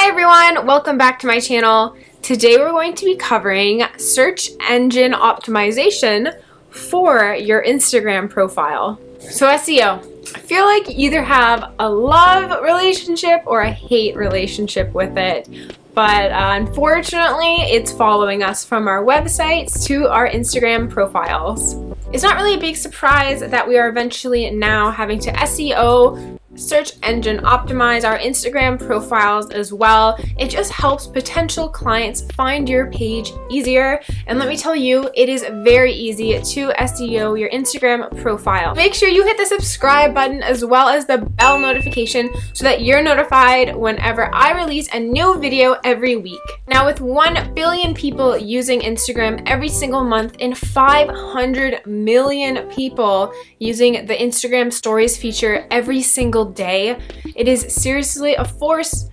Hi everyone, welcome back to my channel. Today we're going to be covering search engine optimization for your Instagram profile. So SEO, I feel like you either have a love relationship or a hate relationship with it. But unfortunately, it's following us from our websites to our Instagram profiles. It's not really a big surprise that we are eventually now having to SEO, search engine optimize our Instagram profiles as well. It just helps potential clients find your page easier. And let me tell you, it is very easy to SEO your Instagram profile. Make sure you hit the subscribe button as well as the bell notification so that you're notified whenever I release a new video every week. Now, with 1 billion people using Instagram every single month and 500 million people using the Instagram stories feature every single day, it is seriously a force,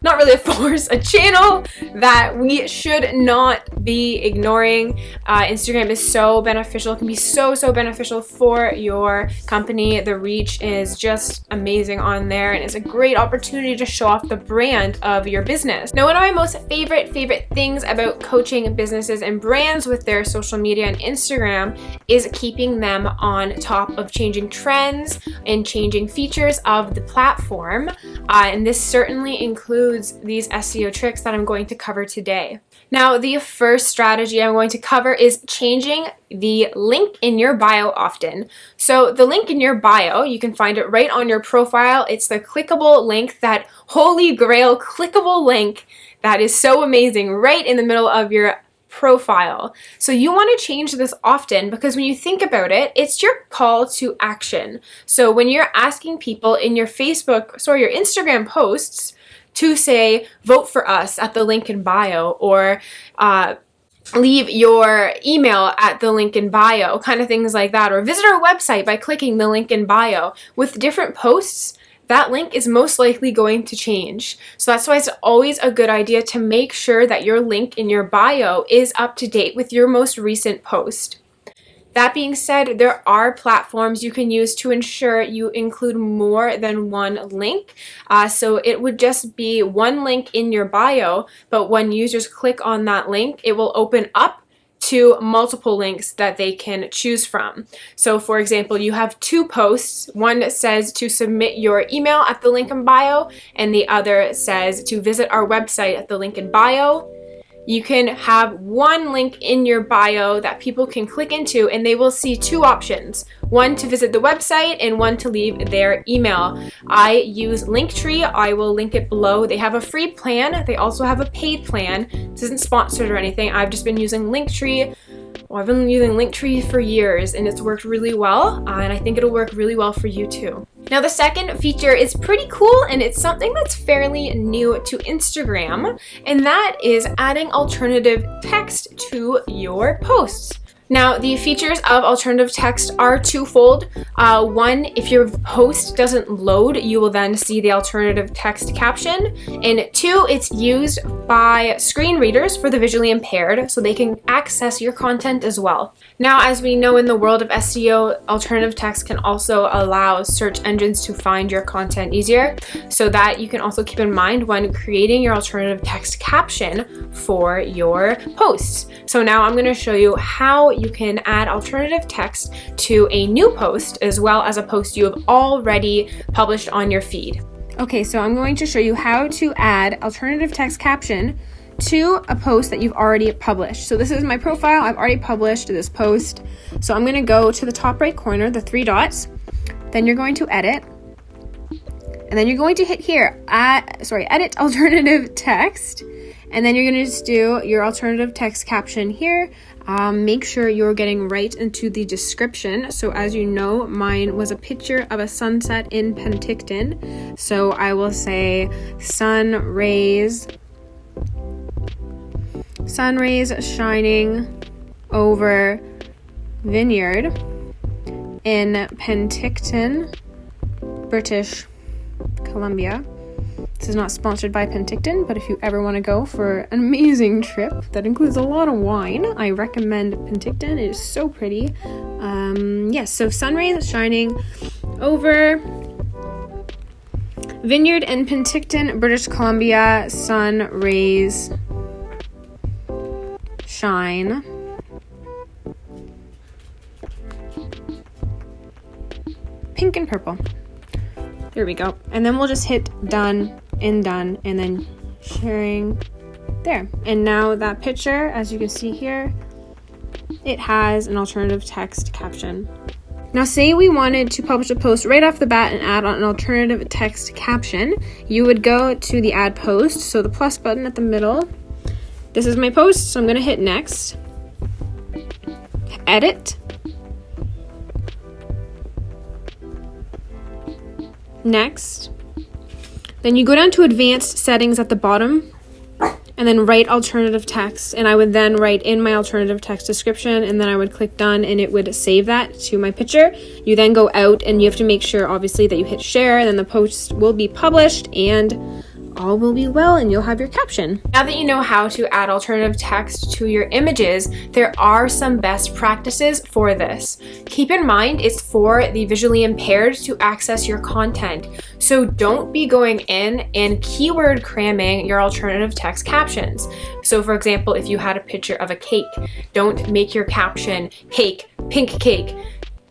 not really a force, a channel that we should not be ignoring. Instagram is so beneficial, it can be so beneficial for your company. The reach is just amazing on there, and it's a great opportunity to show off the brand of your business. Now, one of my most favorite things about coaching businesses and brands with their social media and Instagram is keeping them on top of changing trends and changing features of the platform. And this certainly includes these SEO tricks that I'm going to cover today. Now, the first strategy I'm going to cover is changing the link in your bio often. So the link in your bio, you can find it right on your profile. It's the clickable link, that holy grail clickable link that is so amazing, right in the middle of your profile. So you want to change this often because when you think about it, it's your call to action. So when you're asking people in your your Instagram posts to say, vote for us at the link in bio, or leave your email at the link in bio, kind of things like that, or visit our website by clicking the link in bio. With different posts, that link is most likely going to change. So that's why it's always a good idea to make sure that your link in your bio is up to date with your most recent post. That being said, there are platforms you can use to ensure you include more than one link. So it would just be one link in your bio, but when users click on that link, it will open up to multiple links that they can choose from. So for example, you have two posts. One says to submit your email at the link in bio, and the other says to visit our website at the link in bio. You can have one link in your bio that people can click into, and they will see two options: one to visit the website and one to leave their email. I use Linktree. I will link it below. They have a free plan. They also have a paid plan. This isn't sponsored or anything. I've just been using Linktree. Well, I've been using Linktree for years, and it's worked really well, and I think it'll work really well for you too. Now, the second feature is pretty cool, and it's something that's fairly new to Instagram, and that is adding alternative text to your posts. Now, the features of alternative text are twofold. One, if your post doesn't load, you will then see the alternative text caption. And two, it's used by screen readers for the visually impaired, so they can access your content as well. Now, as we know in the world of SEO, alternative text can also allow search engines to find your content easier, so that you can also keep in mind when creating your alternative text caption for your posts. So now I'm going to show you how you can add alternative text to a new post as well as a post you have already published on your feed. Okay, so I'm going to show you how to add alternative text caption to a post that you've already published. So this is my profile. I've already published this post. So I'm going to go to the top right corner, the three dots. Then you're going to edit. And then you're going to hit here, edit alternative text. And then you're going to just do your alternative text caption here. Make sure you're getting right into the description. So as you know, mine was a picture of a sunset in Penticton. So I will say sun rays shining over vineyard in Penticton, British Columbia. This is not sponsored by Penticton, but if you ever want to go for an amazing trip that includes a lot of wine, I recommend Penticton. It is so pretty. Yes, so sun rays shining over Vineyard in Penticton, British Columbia, sun rays shine. Pink and purple. There we go. And then we'll just hit done, and then sharing there. And now that picture, as you can see here, it has an alternative text caption. Now say we wanted to publish a post right off the bat and add on an alternative text caption. You would go to the add post, so the plus button at the middle. This is my post, so I'm gonna hit next. Edit. Next. Then you go down to advanced settings at the bottom and then write alternative text, and I would then write in my alternative text description, and then I would click done and it would save that to my picture. You then go out and you have to make sure obviously that you hit share, and then the post will be published and all will be well and you'll have your caption. Now that you know how to add alternative text to your images, there are some best practices for this. Keep in mind it's for the visually impaired to access your content. So don't be going in and keyword cramming your alternative text captions. So for example, if you had a picture of a cake, don't make your caption cake, pink cake,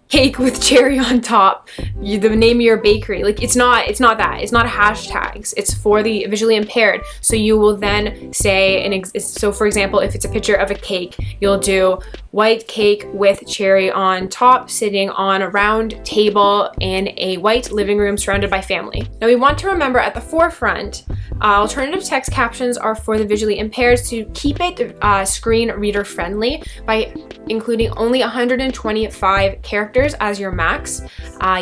cake with cherry on top, the name of your bakery. Like it's not that. It's not hashtags. It's for the visually impaired. So you will then say, so for example, if it's a picture of a cake, you'll do white cake with cherry on top, sitting on a round table in a white living room surrounded by family. Now we want to remember at the forefront, alternative text captions are for the visually impaired, to keep it screen reader friendly by including only 125 characters as your max.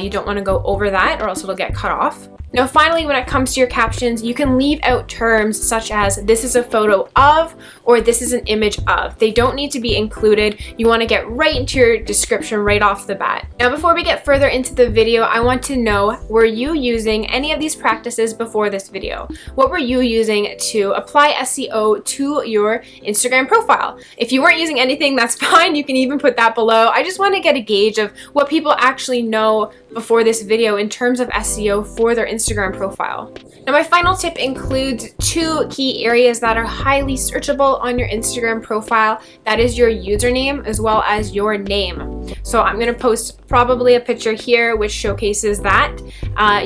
You don't want to go over that or else it'll get cut off. Now finally, when it comes to your captions, you can leave out terms such as this is a photo of or this is an image of. They don't need to be included. You want to get right into your description right off the bat. Now before we get further into the video, I want to know, were you using any of these practices before this video? What were you using to apply SEO to your Instagram profile? If you weren't using anything, that's fine. You can even put that below. I just want to get a gauge of what people actually know before this video in terms of SEO for their Instagram profile. Now my final tip includes 2 key areas that are highly searchable on your Instagram profile. That is your username as well as your name. So I'm going to post probably a picture here which showcases that.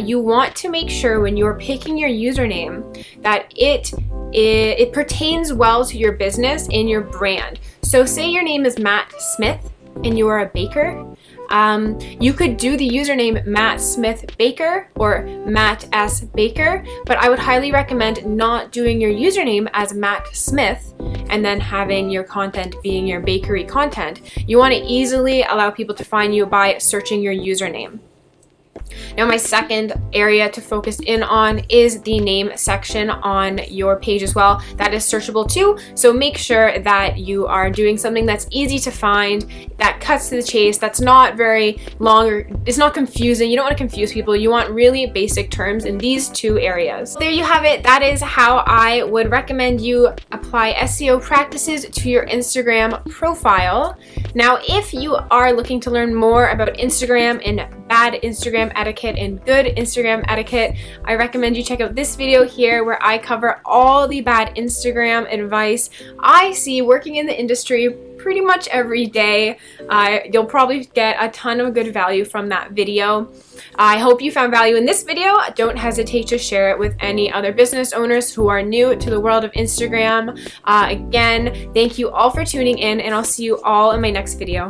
You want to make sure when you're picking your username that it pertains well to your business and your brand. So say your name is Matt Smith and you are a baker. You could do the username Matt Smith Baker or Matt S Baker, but I would highly recommend not doing your username as Matt Smith and then having your content being your bakery content. You want to easily allow people to find you by searching your username. Now my second area to focus in on is the name section on your page as well. That is searchable too, so make sure that you are doing something that's easy to find, that cuts to the chase, that's not very long or it's not confusing. You don't want to confuse people. You want really basic terms in these 2 areas. There you have it. That is how I would recommend you apply SEO practices to your Instagram profile. Now if you are looking to learn more about Instagram and bad Instagram etiquette and good Instagram etiquette, I recommend you check out this video here where I cover all the bad Instagram advice I see working in the industry pretty much every day. You'll probably get a ton of good value from that video. I hope you found value in this video. Don't hesitate to share it with any other business owners who are new to the world of Instagram. Again, thank you all for tuning in, and I'll see you all in my next video.